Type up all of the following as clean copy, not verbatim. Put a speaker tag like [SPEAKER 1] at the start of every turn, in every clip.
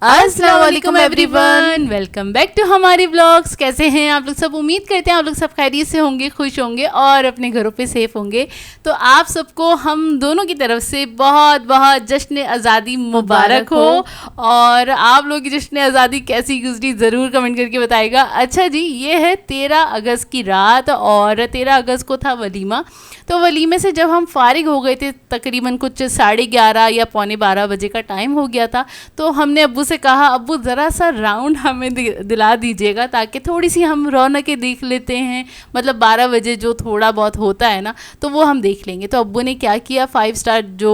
[SPEAKER 1] अस्सलाम वालेकुम everyone, welcome back to हमारी व्लॉग्स। कैसे हैं आप लोग सब? उम्मीद करते हैं आप लोग सब खैरियत से होंगे, खुश होंगे और अपने घरों पे सेफ होंगे। तो आप सबको हम दोनों की तरफ से बहुत बहुत जश्न आज़ादी मुबारक हो। और आप लोग की जश्न आज़ादी कैसी गुजरी ज़रूर कमेंट करके बताइएगा। अच्छा जी, ये है 13 अगस्त की रात और 13 अगस्त को था वलीमा। तो वलीमे से जब हम फारिग हो गए थे, तकरीबन कुछ 11:30 या 11:45 बजे का टाइम हो गया था, तो हमने अब्बू से कहा, अब्बू ज़रा सा राउंड हमें दिला दीजिएगा ताकि थोड़ी सी हम रौनकें देख लेते हैं। मतलब 12 बजे जो थोड़ा बहुत होता है ना, तो वो हम देख लेंगे। तो अब्बू ने क्या किया, 5 स्टार जो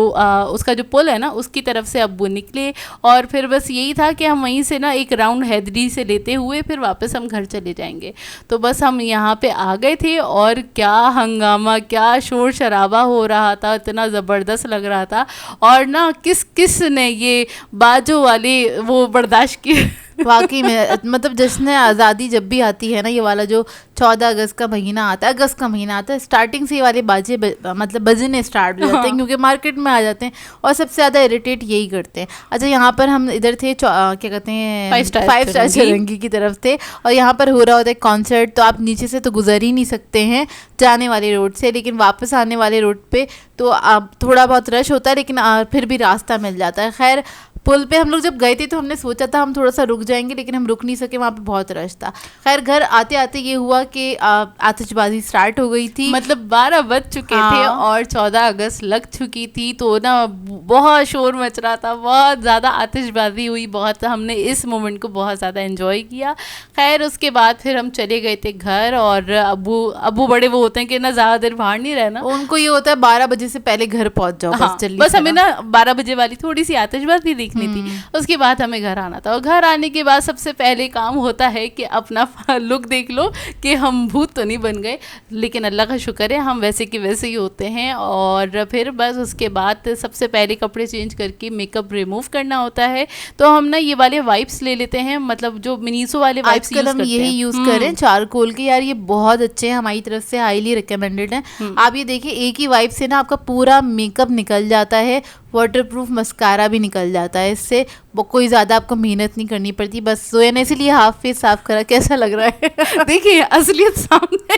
[SPEAKER 1] उसका जो पुल है ना, उसकी तरफ से अब्बू निकले और फिर बस यही था कि हम वहीं से ना एक राउंड हैदरी से लेते हुए फिर वापस हम घर चले जाएंगे। तो बस हम यहाँ पे आ गए थे और क्या हंगामा, क्या शोर शराबा हो रहा था, इतना ज़बरदस्त लग रहा था। और ना किस ने ये बाजू वाले वो बर्दाश्त किए।
[SPEAKER 2] वाकई में मतलब जश्न आज़ादी जब भी आती है ना, ये वाला जो 14 अगस्त का महीना आता है, अगस्त का महीना आता है, स्टार्टिंग से ये वाले बाजे मतलब बजने स्टार्ट हो जाते हैं क्योंकि मार्केट में आ जाते हैं और सबसे ज़्यादा इरिटेट यही करते हैं। अच्छा, यहाँ पर हम इधर थे क्या कहते हैं 5 स्टार चरंगी की तरफ थे और यहाँ पर हो रहा होता है कॉन्सर्ट। तो आप नीचे से तो गुजर ही नहीं सकते हैं जाने वाले रोड से, लेकिन वापस आने वाले रोड पे तो आप थोड़ा बहुत रश होता है, लेकिन फिर भी रास्ता मिल जाता है। खैर, पुल पे हम लोग जब गए थे तो हमने सोचा था हम थोड़ा सा रुक जाएंगे, लेकिन हम रुक नहीं सके, वहाँ पे बहुत रश था। खैर, घर आते आते ये हुआ कि आतिशबाजी स्टार्ट हो गई थी।
[SPEAKER 1] मतलब 12 बज चुके थे और 14 अगस्त लग चुकी थी, तो ना बहुत शोर मच रहा था, बहुत ज़्यादा आतिशबाजी हुई, बहुत हमने इस मोमेंट को बहुत ज़्यादा एंजॉय किया। खैर, उसके बाद फिर हम चले गए थे घर और अबू बड़े वो होते हैं कि ना ज़्यादा देर बाहर नहीं रहना,
[SPEAKER 2] उनको ये होता है 12 बजे से पहले घर पहुँच जाओ।
[SPEAKER 1] हाँ, बस हमें ना 12 बजे वाली थोड़ी सी आतिशबाजी देखनी थी, उसके बाद हमें घर आना था। और घर आने के बाद सबसे पहले काम होता है कि अपना लुक देख लो कि हम भूत तो नहीं बन गए, लेकिन अल्लाह का शुक्र है हम वैसे के वैसे ही होते हैं। और फिर बस उसके बाद सबसे पहले कपड़े चेंज करके मेकअप रिमूव करना होता है। तो हम ना ये वाले वाइप्स ले लेते हैं, मतलब जो मिनीसो वाले वाइप्स यूज करते हैं,
[SPEAKER 2] यही यूज करें चारकोल के। यार ये बहुत अच्छे हैं, हमारी तरफ से हाईली रिकमेंडेड हैं। आप ये देखिए, एक ही वाइप से ना आपका पूरा मेकअप निकल जाता है, वाटरप्रूफ मस्कारा भी निकल जाता है इससे। कोई ज़्यादा आपको मेहनत नहीं करनी पड़ती। बस सोया ने इसीलिए हाफ फेस साफ करा। कैसा लग रहा है?
[SPEAKER 1] देखिए असलियत सामने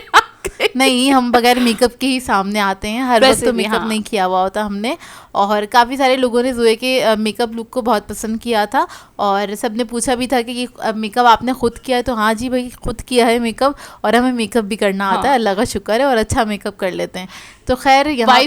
[SPEAKER 2] नहीं, हम बगैर मेकअप के ही सामने आते हैं, हर वक्त तो मेकअप नहीं किया हुआ होता हमने। और काफ़ी सारे लोगों ने ज़ोए के मेकअप लुक को बहुत पसंद किया था और सबने पूछा भी था कि ये मेकअप आपने खुद किया है? तो हाँ जी भाई, खुद किया है मेकअप, और हमें मेकअप भी करना आता है, अल्लाह का शुक्र है, और अच्छा मेकअप कर लेते हैं। तो खैर, यहाँ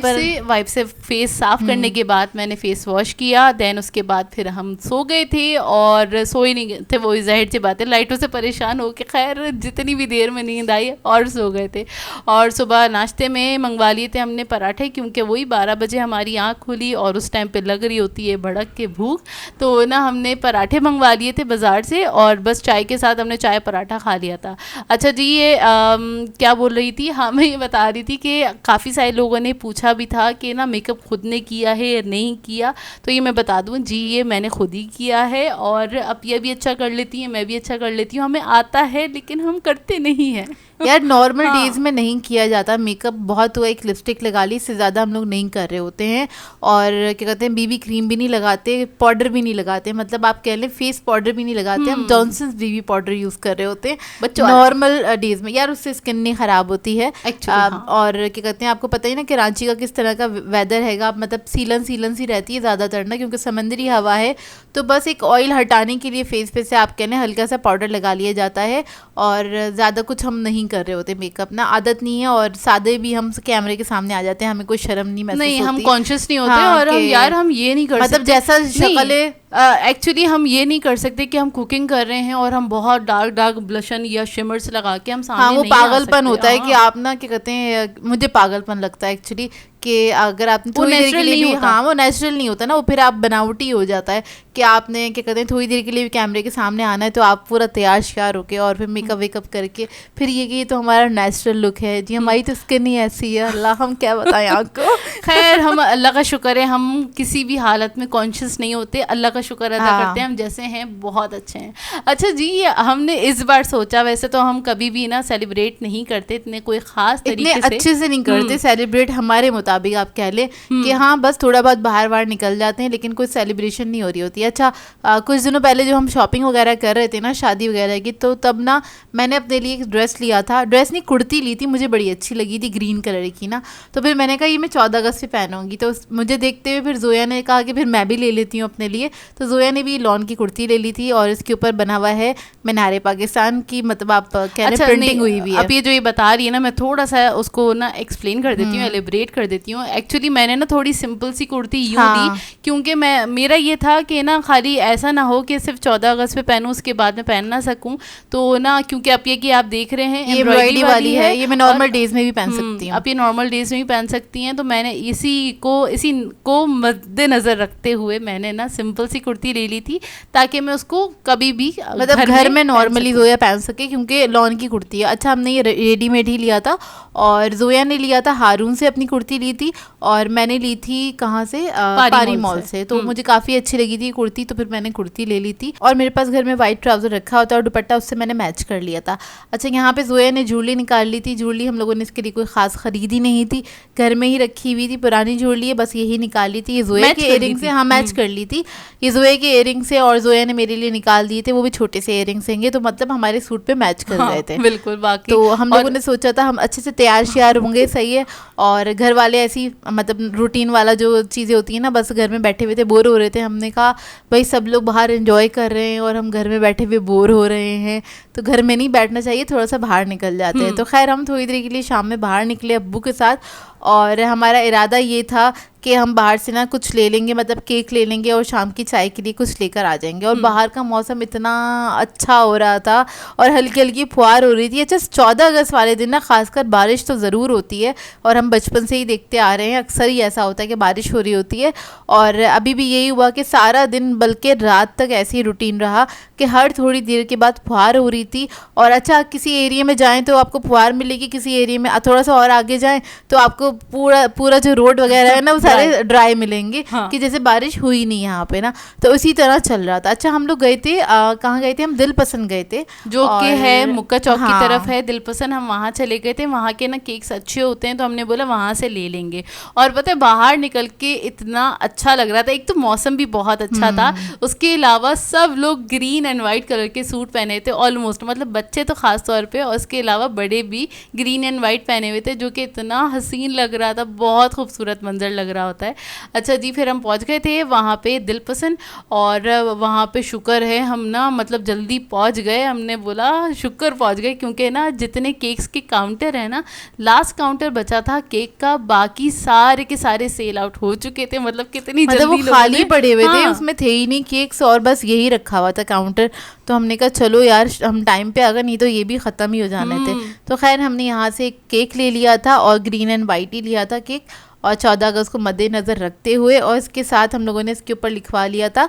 [SPEAKER 1] वाइप से फेस साफ करने के बाद मैंने फेस वॉश किया, देन उसके बाद फिर हम सो गए थे। और सोए नहीं थे, वो ज़ाहिर सी बात है, लाइटों से परेशान हो के खैर जितनी भी देर में नींद आई और सो गए थे। और सुबह नाश्ते में मंगवा लिए थे हमने पराठे, क्योंकि वही 12 बजे हमारी आँख खुली और उस टाइम पे लग रही होती है भड़क के भूख। तो ना हमने पराठे मंगवा लिए थे बाज़ार से और बस चाय के साथ हमने चाय पराठा खा लिया था। अच्छा जी, ये क्या बोल रही थी? हाँ, मैं ये बता रही थी कि काफ़ी सारे लोगों ने पूछा भी था कि ना मेकअप खुद ने किया है या नहीं किया। तो ये मैं बता दूं जी, ये मैंने खुद ही किया है और अब ये भी अच्छा कर लेती है, मैं भी अच्छा कर लेती हूँ। हमें आता है लेकिन हम करते नहीं हैं।
[SPEAKER 2] यार नॉर्मल डेज में नहीं किया जाता मेकअप, बहुत हुआ एक लिपस्टिक लगा ली, इससे ज़्यादा हम लोग नहीं कर रहे होते हैं। और क्या कहते हैं, बीबी क्रीम भी नहीं लगाते, पाउडर भी नहीं लगाते, मतलब आप कह लें फेस पाउडर भी नहीं लगाते। हम जॉनसन्स बीबी पाउडर यूज़ कर रहे होते हैं बच्चों नॉर्मल डेज में। यार उससे स्किन नहीं ख़राब होती है। और क्या कहते हैं, आपको पता ही ना कि रांची का किस तरह का वेदर हैगा, मतलब सीलन सी रहती है ज़्यादातर ना, क्योंकि समंदरी हवा है। तो बस एक ऑयल हटाने के लिए फेस पे से आप कह लें हल्का सा पाउडर लगा लिया जाता है और ज़्यादा कुछ हम नहीं कर रहे होते मेकअप ना, आदत नहीं है। और सादे भी हम कैमरे के सामने आ जाते हैं, हमें कोई शर्म नहीं महसूस होती,
[SPEAKER 1] हम कॉन्शियस नहीं होते। और यार हम ये नहीं कर सकते,
[SPEAKER 2] मतलब जैसा शक्ल है
[SPEAKER 1] एक्चुअली हम ये नहीं कर सकते कि हम कुकिंग कर रहे हैं और हम बहुत डार्क ब्लशन या शिमर्स लगा के हम सामने
[SPEAKER 2] वो पागलपन होता है कि आप ना क्या कहते हैं, मुझे पागलपन लगता है एक्चुअली कि अगर आपने थोड़ी देर के लिए भी, हाँ वो नेचुरल नहीं होता ना, वो फिर आप बनावटी हो जाता है कि आपने क्या कहते हैं थोड़ी देर के लिए भी कैमरे के सामने आना है तो आप पूरा तैयार श्यार होके और फिर मेकअप वेकअप करके फिर ये कि ये तो हमारा नेचुरल लुक है जी, हमारी तो स्किन ही ऐसी है, अल्लाह हम क्या बताएं आपको।
[SPEAKER 1] खैर, हम अल्लाह का शुक्र है हम किसी भी हालत में कॉन्शियस नहीं होते, अल्लाह का शुक्र अदा करते हैं, हम जैसे हैं बहुत अच्छे हैं। अच्छा जी, हमने इस बार सोचा, वैसे तो हम कभी भी ना सेलिब्रेट नहीं करते इतने कोई ख़ास तरीके से,
[SPEAKER 2] अच्छे से नहीं करते सेलिब्रेट हमारे मुताबिक मुताबिक आप कह लें कि हाँ बस थोड़ा बहुत बाहर बाहर निकल जाते हैं, लेकिन कोई सेलिब्रेशन नहीं हो रही होती है। अच्छा कुछ दिनों पहले जो हम शॉपिंग वगैरह कर रहे थे ना शादी वगैरह की, तो तब ना मैंने अपने लिए एक ड्रेस लिया था, ड्रेस नहीं कुर्ती ली थी, मुझे बड़ी अच्छी लगी थी ग्रीन कलर की ना। तो फिर मैंने कहा ये मैं 14 अगस्त पे पहनूंगी। तो मुझे देखते हुए फिर जोया ने कहा कि फिर मैं भी ले लेती हूँ अपने लिए। तो जोया ने भी लॉन की कुर्ती ले ली थी और इसके ऊपर बना हुआ है मीनारे पाकिस्तान की, मतलब आप कह रहे प्रिंटिंग हुई हुई है।
[SPEAKER 1] अब ये जो ये बता रही है ना, मैं थोड़ा सा उसको ना एक्सप्लेन कर देती हूँ, एलिब्रेट कर देती हूँ। एक्चुअली मैंने ना थोड़ी सिंपल सी कुर्ती यूँ ली, क्योंकि मेरा ये था कि ना खाली ऐसा ना हो कि सिर्फ 14 अगस्त पे पहनूं उसके बाद में पहन ना सकूं। तो ना क्योंकि आप ये कि आप देख रहे हैं एम्ब्रॉयडरी वाली है,
[SPEAKER 2] ये मैं नॉर्मल डेज में भी पहन सकती हूँ।
[SPEAKER 1] आप ये नॉर्मल डेज में भी पहन सकती हैं। तो मैंने इसी को मद्देनजर रखते हुए मैंने ना सिंपल सी कुर्ती ले ली थी, ताकि मैं उसको कभी भी
[SPEAKER 2] मतलब घर में नॉर्मली जोया पहन सके, क्योंकि लॉन की कुर्ती है। अच्छा हमने ये रेडीमेड ही लिया था, और जोया ने लिया था हारून से अपनी कुर्ती ली थी, और मैंने ली थी कहाँ से, पारी मॉल से। तो मुझे काफ़ी अच्छी लगी थी कुर्ती, तो फिर मैंने कुर्ती ले ली थी। और मेरे पास घर में वाइट ट्राउजर रखा होता है और दुपट्टा उससे मैंने मैच कर लिया था। अच्छा यहाँ पे जोया ने ज्वेलरी निकाल ली थी। ज्वेलरी हम लोगों ने इसके लिए कोई खास खरीदी नहीं थी, घर में ही रखी हुई थी, पुरानी ज्वेलरी है, बस यही निकाल ली थी। ये जोया के इयरिंग से, हाँ मैच कर ली थी, ये जोया के इयरिंग से, और जोया ने मेरे लिए निकाल दिए थे, वो भी छोटे से इयरिंग्स हैं, तो मतलब हमारे सूट पे मैच कर रहे थे।
[SPEAKER 1] बिल्कुल बाकी
[SPEAKER 2] तो हम लोगों ने सोचा था हम अच्छे से तैयार श्यार होंगे, सही है। और घर वाले ऐसी मतलब रूटीन वाला जो चीज़ें होती हैं ना, बस घर में बैठे हुए थे, बोर हो रहे थे। हमने कहा भाई सब लोग बाहर एंजॉय कर रहे हैं और हम घर में बैठे हुए बोर हो रहे हैं, तो घर में नहीं बैठना चाहिए, थोड़ा सा बाहर निकल जाते हैं। तो खैर हम थोड़ी देर के लिए शाम में बाहर निकले अब्बू के साथ, और हमारा इरादा ये था कि हम बाहर से ना कुछ ले लेंगे, मतलब केक ले लेंगे और शाम की चाय के लिए कुछ लेकर आ जाएंगे। और बाहर का मौसम इतना अच्छा हो रहा था और हल्की हल्की फुहार हो रही थी। अच्छा 14 अगस्त वाले दिन ना खासकर बारिश तो ज़रूर होती है, और हम बचपन से ही देखते आ रहे हैं, अक्सर ही ऐसा होता है कि बारिश हो रही होती है। और अभी भी यही हुआ कि सारा दिन बल्कि रात तक ऐसे ही रूटीन रहा कि हर थोड़ी देर के बाद फुहार हो रही थी। और अच्छा किसी एरिया में जाएँ तो आपको फुहार मिलेगी, किसी एरिया में थोड़ा सा और आगे जाएँ तो आपको पूरा जो रोड वगैरह है ना वो सारे ड्राई मिलेंगे। हाँ। कि जैसे बारिश हुई नहीं यहाँ पे ना, तो उसी तरह चल रहा था। अच्छा हम लोग गए थे, कहाँ गए थे हम, दिल पसंद गए थे, जो कि है मुक्का चौक की तरफ है दिल पसंद। हम वहाँ चले गए थे, वहाँ के ना केक्स अच्छे होते हैं, तो हमने बोला वहाँ से ले लेंगे। और पता है बाहर निकल के इतना अच्छा लग रहा था, एक तो मौसम भी बहुत अच्छा था, उसके अलावा सब लोग ग्रीन एंड वाइट कलर के सूट पहने थे ऑलमोस्ट, मतलब बच्चे तो खास तौर पे, और उसके अलावा बड़े भी ग्रीन एंड वाइट पहने हुए थे, जो कि इतना हसीन लग रहा था, बहुत खूबसूरत मंजर लग रहा होता है। अच्छा जी फिर हम पहुंच गए थे वहाँ पे दिल पसंद, और वहाँ पे शुक्र है हम ना मतलब जल्दी पहुँच गए। हमने बोला शुक्र पहुँच गए, क्योंकि ना जितने केक्स के काउंटर है ना, लास्ट काउंटर बचा था केक का, बाकी सारे के सारे सेल आउट हो चुके थे। मतलब कितनी जल्दी वो खाली पड़े हुए थे, उसमें थे ही नहीं केक्स, और बस यही रखा हुआ था काउंटर। तो हमने कहा चलो यार हम टाइम पे आ गए, नहीं तो ये भी ख़त्म ही हो जाने थे। तो खैर हमने यहाँ से केक ले लिया था, और ग्रीन एंड वाइट ही लिया था केक, और 14 अगस्त को मद्देनज़र रखते हुए, और इसके साथ हम लोगों ने इसके ऊपर लिखवा लिया था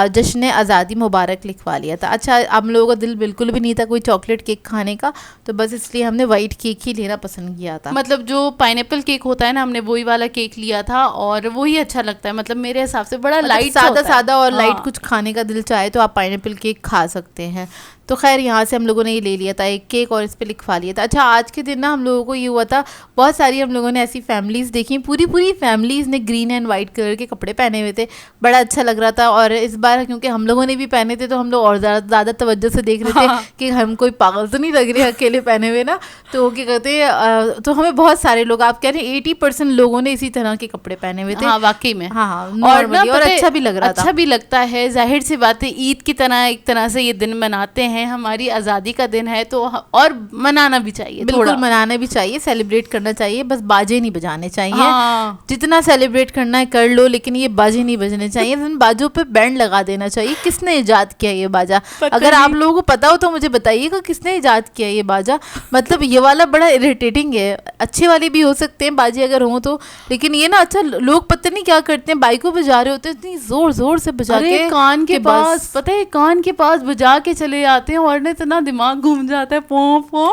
[SPEAKER 2] जश्न आज़ादी मुबारक लिखवा लिया था। अच्छा हम लोगों का दिल बिल्कुल भी नहीं था कोई चॉकलेट केक खाने का, तो बस इसलिए हमने वाइट केक ही लेना पसंद किया था।
[SPEAKER 1] मतलब जो पाइनएप्पल केक होता है ना, हमने वही वाला केक लिया था, और वही अच्छा लगता है, मतलब मेरे हिसाब से बड़ा लाइट
[SPEAKER 2] सादा और लाइट कुछ खाने का दिल चाहे तो आप पाइनएप्पल केक खा सकते हैं। तो खैर यहाँ से हम लोगों ने ये ले लिया था एक केक, और इस पर लिखवा लिया था। अच्छा आज के दिन ना हम लोगों को ये हुआ था, बहुत सारी हम लोगों ने ऐसी फैमिलीज़ देखी, पूरी फैमिलीज़ ने ग्रीन एंड वाइट कलर के कपड़े पहने हुए थे, बड़ा अच्छा लग रहा था। और इस बार क्योंकि हम लोगों ने भी पहने थे, तो हम लोग और ज़्यादा तवज्जो से देख रहे थे कि हम कोई पागल तो नहीं लग रहे अकेले पहने हुए ना। तो क्या कहते हैं, तो हमें बहुत सारे लोग, आप कह रहे हैं 80% लोगों ने इसी तरह के कपड़े पहने हुए थे।
[SPEAKER 1] हाँ वाकई में,
[SPEAKER 2] हाँ और अच्छा भी लग रहा था,
[SPEAKER 1] अच्छा भी लगता है। जाहिर सी बात है ईद की तरह एक तरह से ये दिन मनाते हैं, हमारी आज़ादी का दिन है, तो और मनाना भी चाहिए,
[SPEAKER 2] बिल्कुल मनाना भी चाहिए, सेलिब्रेट करना चाहिए, बस बाजे नहीं बजाने चाहिए। हाँ। जितना सेलिब्रेट करना है कर लो, लेकिन ये बाजे नहीं बजने चाहिए। बाजों पे बैंड लगा देना चाहिए। किसने इजाद किया ये बाजा? अगर आप लोगों को पता हो तो मुझे बताइएगा किसने इजाद किया ये बाजा। मतलब ये वाला बड़ा इरिटेटिंग है, अच्छे वाले भी हो सकते हैं बाजे अगर हो तो, लेकिन ये ना अच्छा लोग पता नहीं क्या करते हैं, बाइकों पे जा रहे होते हैं इतनी जोर जोर से बजा के,
[SPEAKER 1] कान के पास, पता है कान के पास बजा के चले जाते हैं, और इतना दिमाग घूम जाता है, पो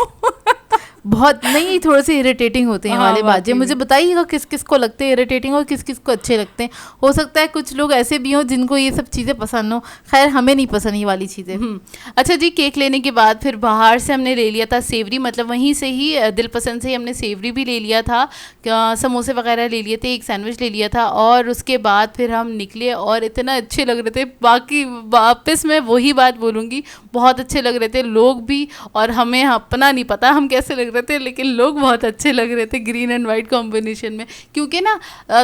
[SPEAKER 2] बहुत नहीं, थोड़े से इरिटेटिंग होते हैं
[SPEAKER 1] हाँ,
[SPEAKER 2] वाले बाजे।
[SPEAKER 1] वाकई में।
[SPEAKER 2] मुझे बताइएगा किस किस को लगते हैं इरिटेटिंग और किस किस को अच्छे लगते हैं। हो सकता है कुछ लोग ऐसे भी हों जिनको ये सब चीज़ें पसंद हो, खैर हमें नहीं पसंद ये वाली चीज़ें।
[SPEAKER 1] अच्छा जी, केक लेने के बाद फिर बाहर से हमने ले लिया था सेवरी, मतलब वहीं से ही दिल पसंद से ही हमने सेवरी भी ले लिया था, समोसे वगैरह ले लिए थे, एक सैंडविच ले लिया था, और उसके बाद फिर हम निकले और इतना अच्छे लग रहे थे। बाकी वापस मैं वही बात बोलूँगी, बहुत अच्छे लग रहे थे लोग भी, और हमें अपना नहीं पता हम कैसे लग रहे थे, लेकिन लोग बहुत अच्छे लग रहे थे ग्रीन एंड वाइट कॉम्बिनेशन में, क्योंकि ना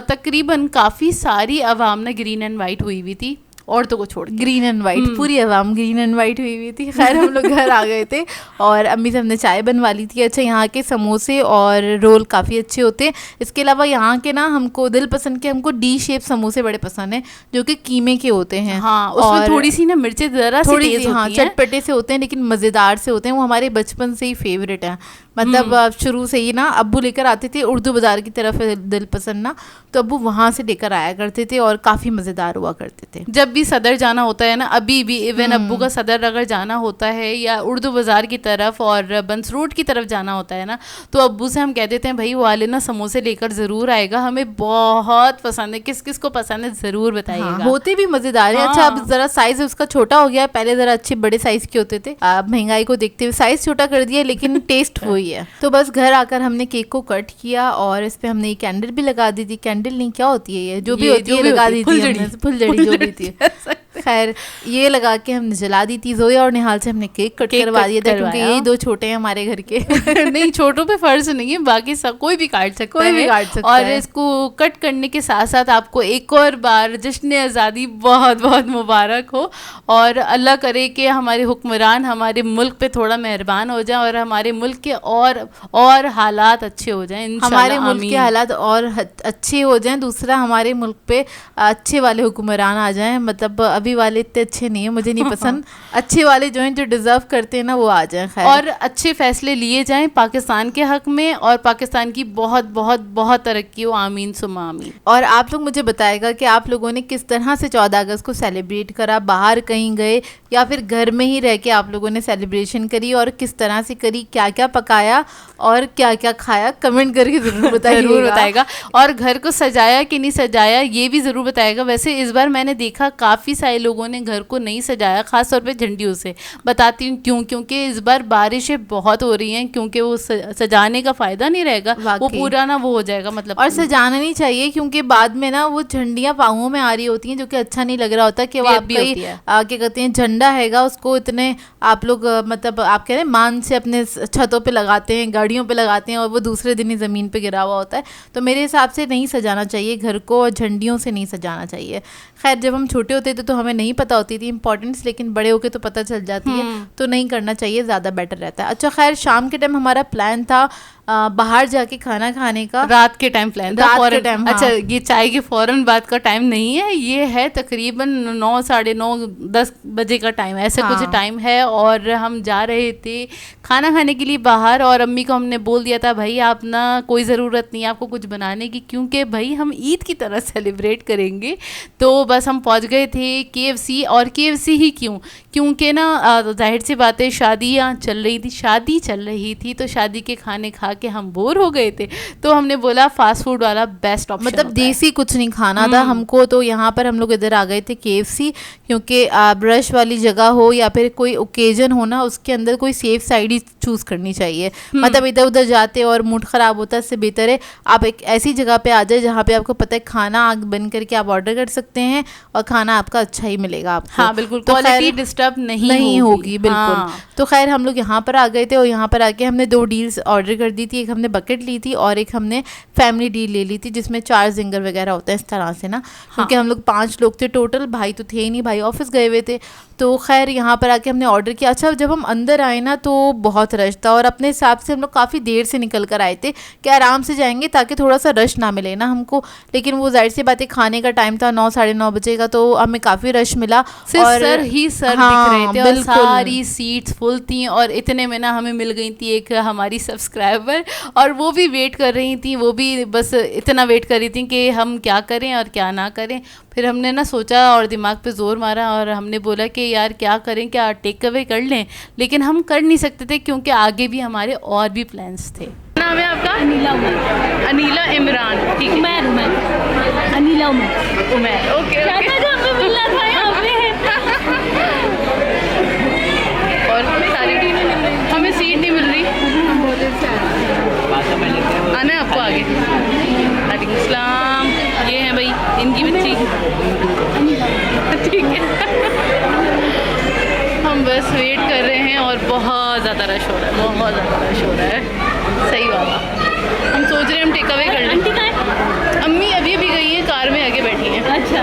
[SPEAKER 1] तकरीबन काफ़ी सारी अवाम ना ग्रीन एंड वाइट हुई हुई थी, औरतों को छोड़ के।
[SPEAKER 2] ग्रीन एंड वाइट, पूरी आवाम ग्रीन एंड वाइट हुई हुई थी। खैर हम लोग घर आ गए थे और अम्मी से हमने चाय बनवा ली थी। अच्छा, यहाँ के समोसे और रोल काफ़ी अच्छे होते हैं। इसके अलावा यहाँ के ना हमको दिल पसंद के हमको डी शेप समोसे बड़े पसंद हैं, जो कि कीमे के होते हैं।
[SPEAKER 1] हाँ, उसमें थोड़ी सी ना मिर्चें ज़रा सी तेज
[SPEAKER 2] हाँ,
[SPEAKER 1] होती हैं,
[SPEAKER 2] चटपटे से होते हैं लेकिन मज़ेदार से होते हैं। वो हमारे बचपन से ही फेवरेट है, मतलब शुरू से ही ना अब्बू लेकर आते थे, उर्दू बाज़ार की तरफ है दिल पसंद ना, तो अब्बू वहाँ से लेकर आया करते थे और काफ़ी मज़ेदार हुआ करते थे।
[SPEAKER 1] जब भी सदर जाना होता है ना, अभी भी इवन अब्बू का सदर अगर जाना होता है या उर्दू बाज़ार की तरफ और बंस रोड की तरफ जाना होता है ना, तो अब्बू से हम कह देते हैं भाई वो वाले ना समोसे लेकर ज़रूर आएगा, हमें बहुत पसंद है। किस किस को पसंद है ज़रूर बताइएगा।
[SPEAKER 2] हाँ, होते भी मज़ेदार है। अच्छा, अब ज़रा साइज़ उसका छोटा हो गया है, पहले ज़रा अच्छे बड़े साइज़ के होते थे, अब महंगाई को देखते हुए साइज़ छोटा कर दिया, लेकिन टेस्ट वही है। तो बस घर आकर हमने केक को कट किया और इस पे हमने ये कैंडल भी लगा दी थी। कैंडल नहीं, क्या होती है ये, जो भी होती है लगा दी थी, फुलझड़ी जो भी थी। खैर ये लगा के हमने जला दी थी। जोया और निहाल से हमने केक कट करवा दिया था, क्योंकि यही दो छोटे हैं हमारे घर के।
[SPEAKER 1] नहीं, छोटों पे फर्ज नहीं है, बाकी सब कोई भी काट सकता है। और इसको कट करने के साथ साथ आपको एक और बार जश्न आज़ादी बहुत बहुत मुबारक हो, और अल्लाह करे कि हमारे हुक्मरान हमारे मुल्क पे थोड़ा मेहरबान हो जाए और हमारे मुल्क के और हालात अच्छे हो जाएं इंशाल्लाह।
[SPEAKER 2] हमारे मुल्क के हालात और अच्छे हो जाएं, दूसरा हमारे मुल्क पे अच्छे वाले हुक्मरान आ जाएं। मतलब अभी वाले इतने अच्छे नहीं है, मुझे नहीं पसंद। अच्छे वाले जो हैं, जो डिजर्व करते हैं ना, वो आ जाएं। खैर,
[SPEAKER 1] और अच्छे फैसले लिए जाएं पाकिस्तान के हक में, और पाकिस्तान की बहुत बहुत बहुत तरक्की हो, आमीन सुम्मा आमीन।
[SPEAKER 2] और आप लोग मुझे बताएगा कि आप लोगों ने किस तरह से 14 अगस्त को सेलिब्रेट करा, बाहर कहीं गए या फिर घर में ही रह के आप लोगों ने सेलिब्रेशन करी, और किस तरह से करी, क्या क्या पकाया और क्या क्या खाया, कमेंट करके ज़रूर
[SPEAKER 1] बताइएगा। और घर को सजाया कि नहीं सजाया ये भी ज़रूर बताएगा। वैसे इस बार मैंने देखा काफ़ी सारे लोगों ने घर को नहीं सजाया, ख़ास तौर पे झंडियों से। बताती हूँ क्यों, क्योंकि इस बार बारिशें बहुत हो रही हैं, क्योंकि वो सजाने का फ़ायदा नहीं रहेगा, वो पूरा ना वो हो जाएगा मतलब। और
[SPEAKER 2] सजाना नहीं चाहिए, क्योंकि बाद में ना वो झंडियाँ पाँवों में आ रही होती हैं, जो कि अच्छा नहीं लग रहा होता कि वो आपका क्या कहते हैं झंडा हैगा, उसको इतने आप लोग मतलब आप कह रहे हैं मान से अपने छतों पे लगाते हैं, गाड़ियों पे लगाते हैं, और वो दूसरे दिन ही ज़मीन पे गिरा हुआ होता है। तो मेरे हिसाब से नहीं सजाना चाहिए घर को, और झंडियों से नहीं सजाना चाहिए। खैर, जब हम छोटे होते थे तो हमें नहीं पता होती थी इंपॉर्टेंस, लेकिन बड़े होके तो पता चल जाती है, तो नहीं करना चाहिए, ज़्यादा बेटर रहता है। अच्छा, खैर शाम के टाइम हमारा प्लान था बाहर जाके खाना खाने का।
[SPEAKER 1] रात के टाइम प्लान था,
[SPEAKER 2] रात के टाइम।
[SPEAKER 1] अच्छा, ये चाय के फौरन बाद का टाइम नहीं है, ये है तकरीबन 9, 9:30, 10 बजे का टाइम, ऐसे कुछ टाइम है। और हम जा रहे थे खाना खाने के लिए बाहर, और अम्मी को हमने बोल दिया था भाई आप ना कोई ज़रूरत नहीं है आपको कुछ बनाने की, क्योंकि भाई हम ईद की तरह सेलिब्रेट करेंगे। तो बस हम पहुंच गए थे KFC। और KFC ही क्योंकि ना जाहिर सी बात है शादियाँ चल रही थी, तो शादी के खाने खा के हम बोर हो गए थे, तो हमने बोला फास्ट फूड वाला बेस्ट ऑप्शन,
[SPEAKER 2] मतलब देसी कुछ नहीं खाना था हमको। तो यहाँ पर हम लोग इधर आ गए थे KFC, क्योंकि ब्रश वाली जगह हो या फिर कोई ओकेजन हो ना, उसके अंदर कोई सेफ साइड ही चूज़ करनी चाहिए। मतलब इधर उधर जाते और मूड ख़राब होता है, इससे बेहतर है आप एक ऐसी जगह पे आ जाए जहाँ पे आपको पता है खाना आग बंद करके आप ऑर्डर कर सकते हैं और खाना आपका अच्छा ही मिलेगा आपको।
[SPEAKER 1] हाँ बिल्कुल, क्वालिटी डिस्टर्ब नहीं होगी
[SPEAKER 2] बिल्कुल। हाँ। तो खैर हम लोग यहाँ पर आ गए थे, और यहाँ पर आके हमने 2 डील्स ऑर्डर कर दी थी। एक हमने बकेट ली थी और एक हमने फैमिली डील ले ली थी, जिसमें 4 जिंगर वगैरह होता है इस तरह से ना। क्योंकि हम लोग 5 लोग थे टोटल, भाई तो थे ही नहीं, भाई ऑफिस गए हुए थे। तो खैर यहाँ पर आके हमने ऑर्डर किया। अच्छा, जब हम अंदर आए ना तो बहुत रश था, और अपने हिसाब से हम लोग काफ़ी देर से निकल कर आए थे कि आराम से जाएंगे ताकि थोड़ा सा रश ना मिले ना हमको। लेकिन वो जाहिर सी बात है खाने का टाइम था 9, 9:30 बजे का, तो हमें काफ़ी रश मिला।
[SPEAKER 1] और सर ही सर दिख रहे थे और सारी सीट्स फुल थी। और इतने में ना हमें मिल गई थी एक हमारी सब्सक्राइबर पर, और वो भी वेट कर रही थी, वो भी बस इतना वेट कर रही थी कि हम क्या करें और क्या ना करें। फिर हमने ना सोचा और दिमाग पे जोर मारा और हमने बोला कि यार क्या करें, क्या टेक अवे कर लें, लेकिन हम कर नहीं सकते थे क्योंकि आगे भी हमारे और भी प्लान्स थे। नाम है आपका?
[SPEAKER 3] अनीला उमर।
[SPEAKER 1] अनीला इमरान, ठीक है।
[SPEAKER 3] उमर अनीला उमर।
[SPEAKER 1] ओके
[SPEAKER 3] क्या था जो हमें मिलना था यहाँ पे?
[SPEAKER 1] और सारी हमें सीट नहीं मिल रही, आना है आपको आगे। वालेकुम सलाम, ये है भाई इनकी बच्ची, ठीक है। हम बस वेट कर रहे हैं और बहुत ज़्यादा रश हो रहा है, बहुत ज़्यादा रश हो रहा है, सही बात। हम सोच रहे हैं हम टेक अवे कर लें।
[SPEAKER 3] आंटी कहाँ है?
[SPEAKER 1] अम्मी अभी भी गई हैं, कार में आगे बैठी हैं।
[SPEAKER 3] अच्छा।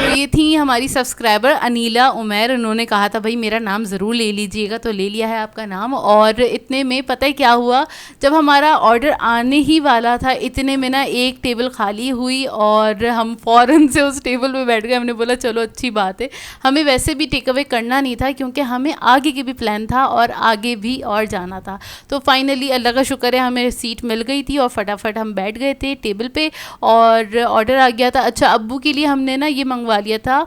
[SPEAKER 1] तो ये थी हमारी सब्सक्राइबर अनीला उमैर, उन्होंने कहा था भाई मेरा नाम ज़रूर ले लीजिएगा, तो ले लिया है आपका नाम। और इतने में पता है क्या हुआ, जब हमारा ऑर्डर आने ही वाला था इतने में ना एक टेबल खाली हुई और हम फ़ौरन से उस टेबल पे बैठ गए। हमने बोला चलो अच्छी बात है, हमें वैसे भी टेक अवे करना नहीं था क्योंकि हमें आगे की भी प्लान था और आगे भी और जाना था। तो फाइनली अल्लाह का शुक्र है हमें सीट मिल गई थी और फटाफट हम बैठ गए थे टेबल पे और ऑर्डर आ गया था। अच्छा, अब्बू के लिए हमने ना ये मंगवा लिया था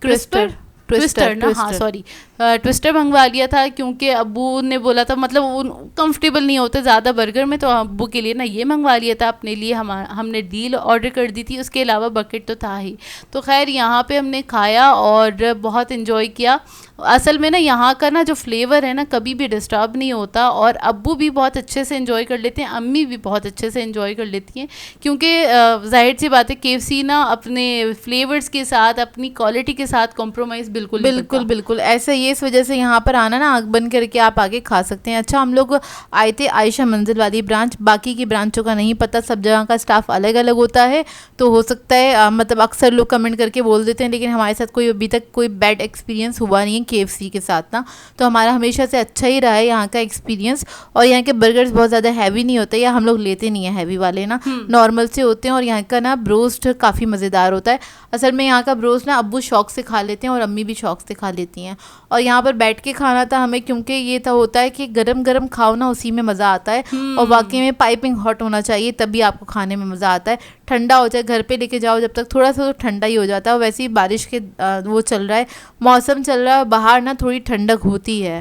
[SPEAKER 1] ट्विस्टर ना, हाँ सॉरी, ट्विस्टर मंगवा लिया था क्योंकि अब्बू ने बोला था, मतलब वो कंफर्टेबल नहीं होते ज़्यादा बर्गर में, तो अब्बू के लिए ना ये मंगवा लिया था। अपने लिए हमने डील ऑर्डर कर दी थी, उसके अलावा बकेट तो था ही। तो खैर यहाँ पे हमने खाया और बहुत इन्जॉय किया। असल में ना यहाँ का ना जो फ्लेवर है ना कभी भी डिस्टर्ब नहीं होता और अब्बू भी बहुत अच्छे से इन्जॉय कर लेते हैं, अम्मी भी बहुत अच्छे से इन्जॉय कर लेती हैं क्योंकि जाहिर सी बात है KFC ना अपने फ्लेवर्स के साथ, अपनी क्वालिटी के साथ कॉम्प्रोमाइज़ बिल्कुल
[SPEAKER 2] ऐसा ये इस वजह से यहाँ पर आना ना आँख बंद करके आप आके खा सकते हैं। अच्छा, हम लोग आए थे आयशा मंजिल वाली ब्रांच, बाकी की ब्रांचों का नहीं पता, सब जगह का स्टाफ अलग अलग होता है, तो हो सकता है मतलब अक्सर लोग कमेंट करके बोल देते हैं, लेकिन हमारे साथ कोई अभी तक कोई बैड एक्सपीरियंस हुआ नहीं है KFC के साथ ना, तो हमारा हमेशा से अच्छा ही रहा है यहाँ का एक्सपीरियंस। और यहाँ के बर्गर्स बहुत ज़्यादा हैवी नहीं होते, या हम लोग लेते नहीं हैं हैवी वाले ना, नॉर्मल से होते हैं। और यहाँ का ना ब्रोस्ट काफ़ी मज़ेदार होता है। असल में यहाँ का ब्रोस्ट ना अब्बू शौक से खा लेते हैं और अम्मी भी शौक से खा लेती हैं। और यहाँ पर बैठ के खाना था हमें, क्योंकि ये था होता है कि गरम गरम खाओ ना, उसी में मज़ा आता है। और वाकई में पाइपिंग हॉट होना चाहिए, तभी आपको खाने में मज़ा आता है। ठंडा हो जाए घर पे लेके जाओ, जब तक थोड़ा सा तो ठंडा ही हो जाता है। वैसे ही बारिश के वो चल रहा है, मौसम चल रहा है, बाहर ना थोड़ी ठंडक होती है।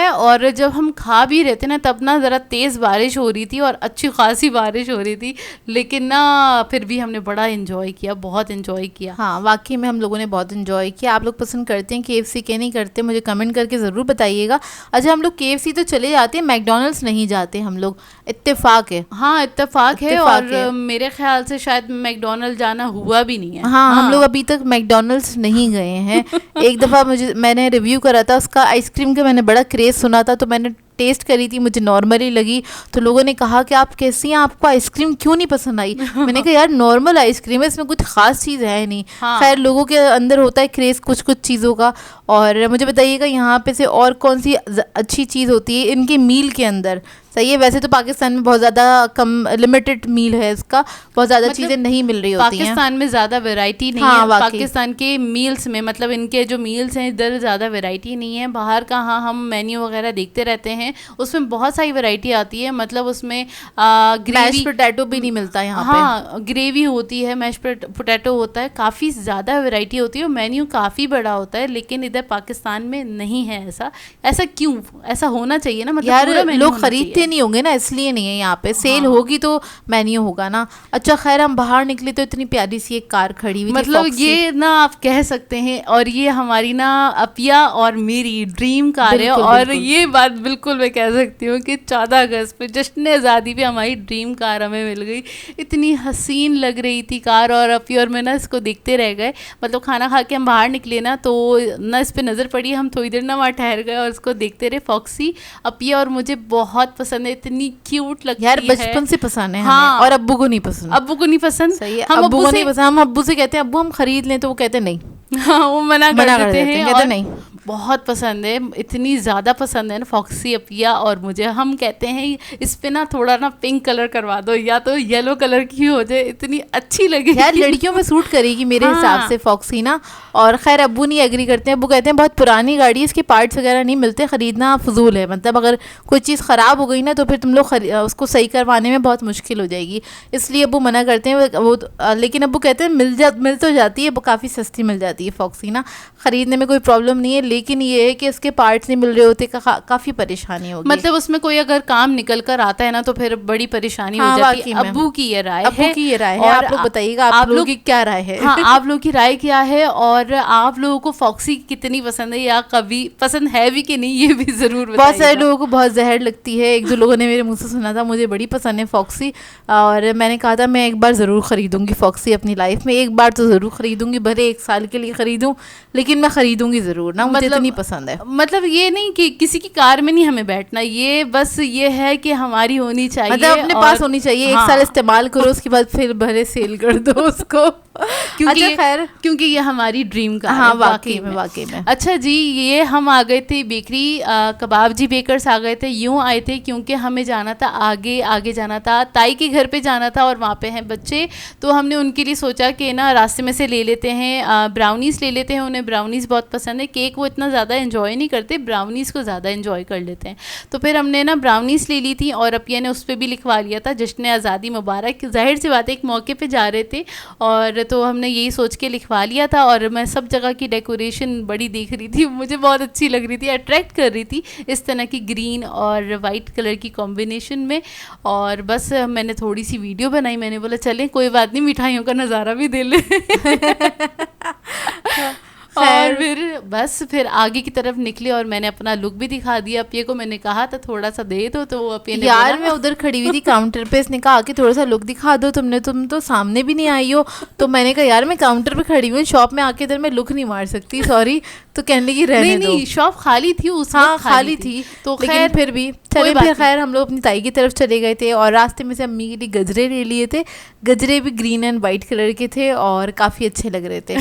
[SPEAKER 2] और जब हम खा भी रहे थे ना तब ना ज़रा तेज़ बारिश हो रही थी और अच्छी खासी बारिश हो रही थी, लेकिन ना फिर भी हमने बड़ा इन्जॉय किया, बहुत इन्जॉय किया। हाँ, वाकई में हम लोगों ने बहुत इन्जॉय किया। आप लोग पसंद करते हैं KFC के नहीं करते, मुझे कमेंट करके ज़रूर बताइएगा। अच्छा, हम लोग KFC तो चले जाते हैं, मैकडोनल्ड्स नहीं जाते हम लोग, इत्तेफाक है।
[SPEAKER 1] हाँ इत्तेफाक है, और मेरे ख्याल से शायद मैकडोनल्ड जाना हुआ भी नहीं है।
[SPEAKER 2] हाँ, हम लोग अभी तक मैकडोनल्ड्स नहीं गए हैं। एक दफ़ा मैंने रिव्यू करा था उसका, आइसक्रीम का मैंने बड़ा क्रेज़ सुना था, तो मैंने टेस्ट करी थी, मुझे नॉर्मली लगी, तो लोगों ने कहा कि आप कैसी हैं, आपको आइसक्रीम क्यों नहीं पसंद आई? मैंने कहा यार नॉर्मल आइसक्रीम है, इसमें कुछ खास चीज़ है नहीं।
[SPEAKER 1] हाँ।
[SPEAKER 2] खैर लोगों के अंदर होता है क्रेज़ कुछ कुछ चीज़ों का। और मुझे बताइएगा यहाँ पे से और कौन सी अच्छी चीज़ होती है इनके मील के अंदर? सही है, वैसे तो पाकिस्तान में बहुत ज़्यादा कम लिमिटेड मील है इसका, बहुत ज़्यादा
[SPEAKER 1] मतलब
[SPEAKER 2] चीज़ें नहीं मिल रही होती हैं
[SPEAKER 1] पाकिस्तान में ज़्यादा वैरायटी नहीं
[SPEAKER 2] हाँ,
[SPEAKER 1] है
[SPEAKER 2] वाकई।
[SPEAKER 1] पाकिस्तान के मील्स में, मतलब इनके जो मील्स हैं इधर ज़्यादा वैरायटी नहीं है। बाहर का हाँ हम मेन्यू वगैरह देखते रहते हैं, उसमें बहुत सारी वैरायटी आती है, मतलब उसमें
[SPEAKER 2] मैश पोटैटो भी नहीं मिलता यहाँ पे।
[SPEAKER 1] हाँ ग्रेवी होती है, मैश पोटैटो होता है, काफ़ी ज़्यादा वैरायटी होती है और मेन्यू काफ़ी बड़ा होता है, लेकिन इधर पाकिस्तान में नहीं है ऐसा क्यों? ऐसा होना चाहिए ना, मतलब
[SPEAKER 2] यार
[SPEAKER 1] पूरा मेन्यू
[SPEAKER 2] लोग
[SPEAKER 1] होना
[SPEAKER 2] खरीदते
[SPEAKER 1] चाहिए।
[SPEAKER 2] नहीं होंगे ना, इसलिए नहीं है यहाँ पे। सेल
[SPEAKER 1] हाँ।
[SPEAKER 2] होगी तो मेन्यू होगा ना। अच्छा खैर, हम बाहर निकले तो इतनी प्यारी सी एक कार खड़ी हुई थी,
[SPEAKER 1] मतलब
[SPEAKER 2] फॉक्सी।
[SPEAKER 1] ये ना आप कह सकते हैं, और ये हमारी ना अपिया और मेरी ड्रीम कार है।
[SPEAKER 2] बिल्कुल,
[SPEAKER 1] और
[SPEAKER 2] बिल्कुल।
[SPEAKER 1] ये बात बिल्कुल मैं कह सकती हूँ कि 14 अगस्त पे जश्न आज़ादी पे हमारी ड्रीम कार हमें मिल गई। इतनी हसीन लग रही थी कार, और अपिया और मैं ना इसको देखते रह गए। मतलब खाना खा के हम बाहर निकले ना तो ना इस पर नज़र पड़ी, हम थोड़ी देर ना वहाँ ठहर गए और उसको देखते रहे। फॉक्सी अपिया और मुझे बहुत पसंद है, इतनी क्यूट लगती है।
[SPEAKER 2] यार बचपन से पसंद है
[SPEAKER 1] हाँ।
[SPEAKER 2] हमें, और अब्बू को नहीं पसंद।
[SPEAKER 1] अब्बू को नहीं पसंद।
[SPEAKER 2] सही है,
[SPEAKER 1] हम
[SPEAKER 2] अब्बू को
[SPEAKER 1] से
[SPEAKER 2] नहीं पसंद। हम अब्बू से कहते हैं अब्बू हम खरीद लें, तो वो कहते नहीं,
[SPEAKER 1] हाँ वो मना कर देते हैं।
[SPEAKER 2] कहते नहीं।
[SPEAKER 1] बहुत पसंद है, इतनी ज़्यादा पसंद है ना फॉक्सी अपिया और मुझे। हम कहते हैं इस पे ना थोड़ा ना पिंक कलर करवा दो या तो येलो कलर की हो जाए, इतनी अच्छी लगेगी
[SPEAKER 2] यार लड़कियों में सूट करेगी मेरे हिसाब से फॉक्सी ना। और खैर अब्बू नहीं एग्री करते हैं, अब्बू कहते हैं बहुत पुरानी गाड़ी है, इसके पार्ट्स वगैरह नहीं मिलते, ख़रीदना फजूल है। मतलब अगर कोई चीज़ ख़राब हो गई ना तो फिर तुम लोग उसको सही करवाने में बहुत मुश्किल हो जाएगी, इसलिए अब्बू मना करते हैं वो। लेकिन अब्बू कहते हैं मिल तो जाती है, काफ़ी सस्ती मिल जाती है फॉक्सी ना, ख़रीदने में कोई प्रॉब्लम नहीं है। लेकिन ये है कि उसके पार्ट्स नहीं मिल रहे होते, काफ़ी परेशानी होगी।
[SPEAKER 1] मतलब उसमें कोई अगर काम निकल कर आता है ना तो फिर बड़ी परेशानी हो जाती है। अब्बू की ये राय है,
[SPEAKER 2] अब्बू की ये राय है। आप लोग बताइएगा आप लोगों की क्या राय है?
[SPEAKER 1] हाँ, आप लोगों की राय क्या है और आप लोगों को फॉक्सी कितनी पसंद है या कभी पसंद है भी कि नहीं, ये भी जरूर बताइएगा।
[SPEAKER 2] बहुत सारे लोगों को बहुत जहर लगती है, एक दो लोगों ने मेरे मुंह से सुना था। मुझे बड़ी पसंद है फॉक्सी और मैंने कहा था मैं एक बार ज़रूर ख़रीदूंगी फॉक्सी अपनी लाइफ में, एक बार तो ज़रूर ख़रीदूंगी, भले 1 साल के लिए ख़रीदूँ लेकिन मैं ख़रीदूंगी ज़रूर ना, मुझे इतनी पसंद है।
[SPEAKER 1] मतलब ये नहीं कि किसी की कार में नहीं हमें बैठना, ये बस ये है कि हमारी होनी चाहिए,
[SPEAKER 2] मतलब अपने पास होनी चाहिए।
[SPEAKER 1] हाँ।
[SPEAKER 2] 1 साल इस्तेमाल करो उसके बाद फिर भले सेल कर दो उसको।
[SPEAKER 1] क्योंकि खैर क्योंकि ये हमारी ड्रीम कार
[SPEAKER 2] हाँ,
[SPEAKER 1] है
[SPEAKER 2] वाकई में।
[SPEAKER 1] अच्छा जी, ये हम आ गए थे बेकरी कबाब जी बेकर्स आ गए थे, यूँ आए थे क्योंकि हमें जाना था आगे जाना था, ताई के घर पे जाना था और वहाँ पे हैं बच्चे, तो हमने उनके लिए सोचा कि ना रास्ते में से ले लेते हैं ब्राउनीज़ ले लेते हैं, उन्हें ब्राउनीज़ बहुत पसंद है, केक वो इतना ज़्यादा इन्जॉय नहीं करते, ब्राउनीज़ को ज़्यादा इन्जॉय कर लेते हैं। तो फिर हमने ना ब्राउनीज़ ले ली थी और अपिया ने उस पर भी लिखवा लिया था जश्न आज़ादी मुबारक। जाहिर सी बात है एक मौके पर जा रहे थे और तो हमने यही सोच के लिखवा लिया था। और मैं सब जगह की डेकोरेशन बड़ी देख रही थी, मुझे बहुत अच्छी लग रही थी, अट्रैक्ट कर रही थी इस तरह की ग्रीन और वाइट कलर की कॉम्बिनेशन में। और बस मैंने थोड़ी सी वीडियो बनाई, मैंने बोला चलें कोई बात नहीं, मिठाइयों का नज़ारा भी दे ले। और फिर आगे की तरफ निकले और मैंने अपना लुक भी दिखा दिया अपिया को। मैंने कहा था थोड़ा सा दे दो, तो वो अपिया ने
[SPEAKER 2] यार मैं उधर खड़ी हुई थी काउंटर पे, इसने कहा कि थोड़ा सा लुक दिखा दो, तुम तो सामने भी नहीं आई हो। तो मैंने कहा यार मैं काउंटर पे खड़ी हुई, शॉप में आके इधर मैं लुक नहीं मार सकती, सॉरी। तो कहने लगी रहने दो।
[SPEAKER 1] नहीं, शॉप खाली थी उस वक्त,
[SPEAKER 2] हाँ खाली थी, तो लेकिन फिर भी चले। फिर खैर हम लोग अपनी ताई की तरफ चले गए थे और रास्ते में से अम्मी के लिए गजरे ले लिए थे। गजरे भी ग्रीन एंड वाइट कलर के थे और काफ़ी अच्छे लग रहे थे।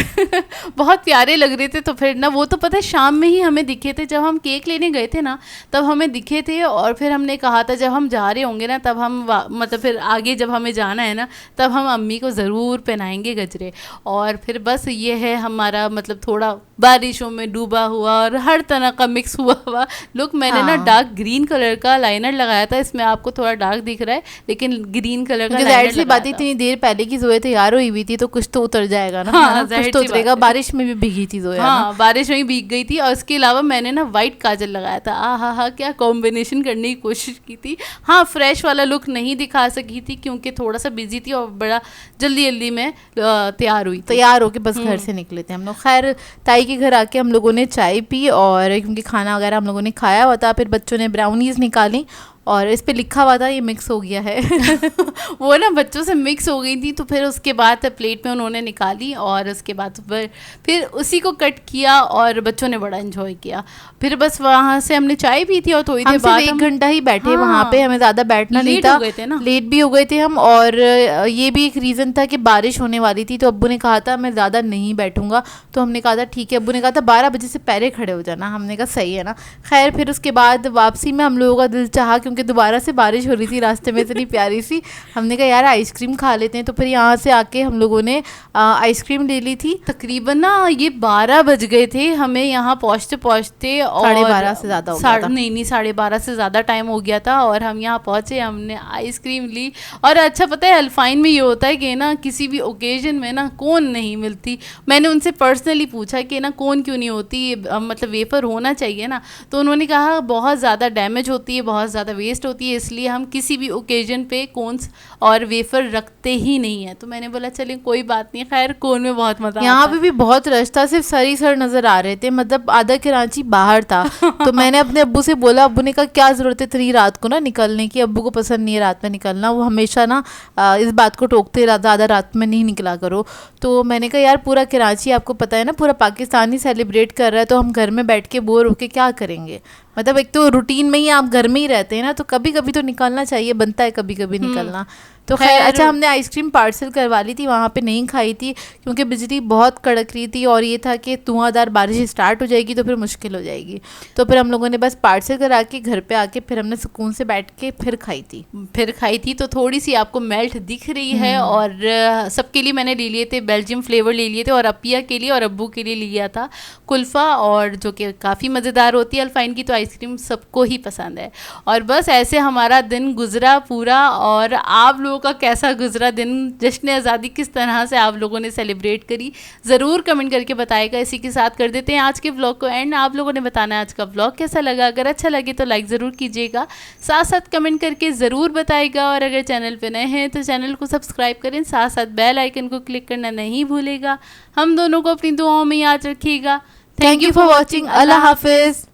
[SPEAKER 1] बहुत प्यारे लग रहे थे। तो फिर ना वो तो पता है शाम में ही हमें दिखे थे, जब हम केक लेने गए थे ना तब हमें दिखे थे। और फिर हमने कहा था जब हम जा रहे होंगे ना तब हम मतलब फिर आगे जब हमें जाना है ना तब हम अम्मी को ज़रूर पहनाएंगे गजरे। और फिर बस ये है हमारा मतलब थोड़ा बारिशों में डूबा हुआ और हर तरह का मिक्स हुआ लुक। मैंने ना डार्क ग्रीन कलर का लाइनर लगाया था, इसमें आपको थोड़ा डार्क दिख रहा है लेकिन ग्रीन कलर का लाइनर लगाया
[SPEAKER 2] बात इतनी देर पहले की जोया तैयार हुई हुई थी तो कुछ तो उतर जाएगा ना। हाँ, कुछ तो उतरेगा। बारिश में भी भीगी थी जोया।
[SPEAKER 1] हाँ, बारिश में ही भीग गई थी। और इसके अलावा मैंने ना वाइट काजल लगाया था। हाँ, क्या कॉम्बिनेशन करने की कोशिश की थी। हाँ, फ्रेश वाला लुक नहीं दिखा सकी थी क्योंकि थोड़ा सा बिजी थी और बड़ा जल्दी में तैयार
[SPEAKER 2] होके बस घर से निकले थे हम लोग। खैर ताई के घर आके हम लोगों ने चाय पी और क्योंकि खाना वगैरह हम लोगों ने खाया हुआ था, फिर बच्चों ने ब्राउनीज़ निकाली और इस पे लिखा हुआ था ये मिक्स हो गया है।
[SPEAKER 1] वो ना बच्चों से मिक्स हो गई थी तो फिर उसके बाद प्लेट में उन्होंने निकाली और उसके बाद फिर उसी को कट किया और बच्चों ने बड़ा एंजॉय किया। फिर बस वहाँ से हमने चाय पी थी और थोड़ी देर बाद
[SPEAKER 2] 1 घंटा ही बैठे। हाँ, वहाँ पे हमें ज़्यादा बैठना नहीं था, लेट भी हो गए थे हम। और ये भी एक रीज़न था कि बारिश होने वाली थी तो अब्बू ने कहा था मैं ज़्यादा नहीं बैठूंगा, तो हमने कहा था ठीक है। अब्बू ने कहा था 12 बजे से पहले खड़े हो जाना, हमने कहा सही है ना। खैर फिर उसके बाद वापसी में हम लोगों का दिल चाहा क्योंकि दोबारा से बारिश हो रही थी रास्ते में इतनी प्यारी सी, हमने कहा यार आइसक्रीम खा लेते हैं। तो फिर यहाँ से आके हम लोगों ने आइसक्रीम ले ली थी।
[SPEAKER 1] तकरीबन ना ये 12 बज गए थे हमें यहाँ पहुँचते
[SPEAKER 2] 12:30 से ज़्यादा हो गया था।
[SPEAKER 1] नहीं 12:30 से ज़्यादा टाइम हो गया था और हम यहाँ पहुँचे, हमने आइसक्रीम ली। और अच्छा पता है अल्फाइन में ये होता है कि ना किसी भी ओकेजन में ना कोन नहीं मिलती। मैंने उनसे पर्सनली पूछा कि ना कोन क्यों नहीं होती, मतलब वेफर होना चाहिए ना, तो उन्होंने कहा बहुत ज़्यादा डैमेज होती है, बहुत ज़्यादा वेस्ट होती है, इसलिए हम किसी भी ओकेजन पे कोन्स और वेफर रखते ही नहीं है। तो मैंने बोला चलें कोई बात नहीं। खैर कोन में बहुत मज़ा
[SPEAKER 2] यहाँ पे भी बहुत रश था, सिर्फ सर नज़र आ रहे थे, मतलब आधा कराची बाहर था। तो मैंने अपने अब्बू से बोला, अब्बू ने कहा क्या ज़रूरत है इतनी रात को ना निकलने की, अब्बू को पसंद नहीं है रात में निकलना, वो हमेशा ना इस बात को टोकते ज़्यादा रात में नहीं निकला करो। तो मैंने कहा यार पूरा कराची आपको पता है ना पूरा पाकिस्तान ही सेलिब्रेट कर रहा है, तो हम घर में बैठ के बोर होके क्या करेंगे। मतलब एक तो रूटीन में ही आप घर में ही रहते हैं ना, तो कभी कभी तो निकलना चाहिए, बनता है कभी कभी निकलना। तो खैर अच्छा हमने आइसक्रीम पार्सल करवा ली थी, वहाँ पे नहीं खाई थी क्योंकि बिजली बहुत कड़क रही थी और ये था कि धुआंधार बारिश स्टार्ट हो जाएगी तो फिर मुश्किल हो जाएगी। तो फिर हम लोगों ने बस पार्सल करा के घर पे आके फिर हमने सुकून से बैठ के फिर खाई थी। तो थोड़ी सी आपको मेल्ट दिख रही है। और सबके लिए मैंने ले लिए थे बेल्जियम फ्लेवर ले लिए थे, और अपिया के लिए और अब्बू के लिए लिया था कुल्फ़ा, और जो कि काफ़ी मज़ेदार होती है अल्फाइन की, तो आइसक्रीम सबको ही पसंद है। और बस ऐसे हमारा दिन गुजरा पूरा। और आप लोगों का कैसा गुजरा दिन, जश्न आज़ादी किस तरह से आप लोगों ने सेलिब्रेट करी, ज़रूर कमेंट करके बताएगा। इसी के साथ कर देते हैं आज के व्लॉग को एंड। आप लोगों ने बताना है आज का व्लॉग कैसा लगा, अगर अच्छा लगे तो लाइक ज़रूर कीजिएगा, साथ साथ कमेंट करके ज़रूर बताएगा। और अगर चैनल पे नए हैं तो चैनल को सब्सक्राइब करें, साथ साथ बेल आइकन को क्लिक करना नहीं भूलेगा। हम दोनों को अपनी दुआओं में याद रखिएगा। Thank you for watching. अल्लाह हाफिज़।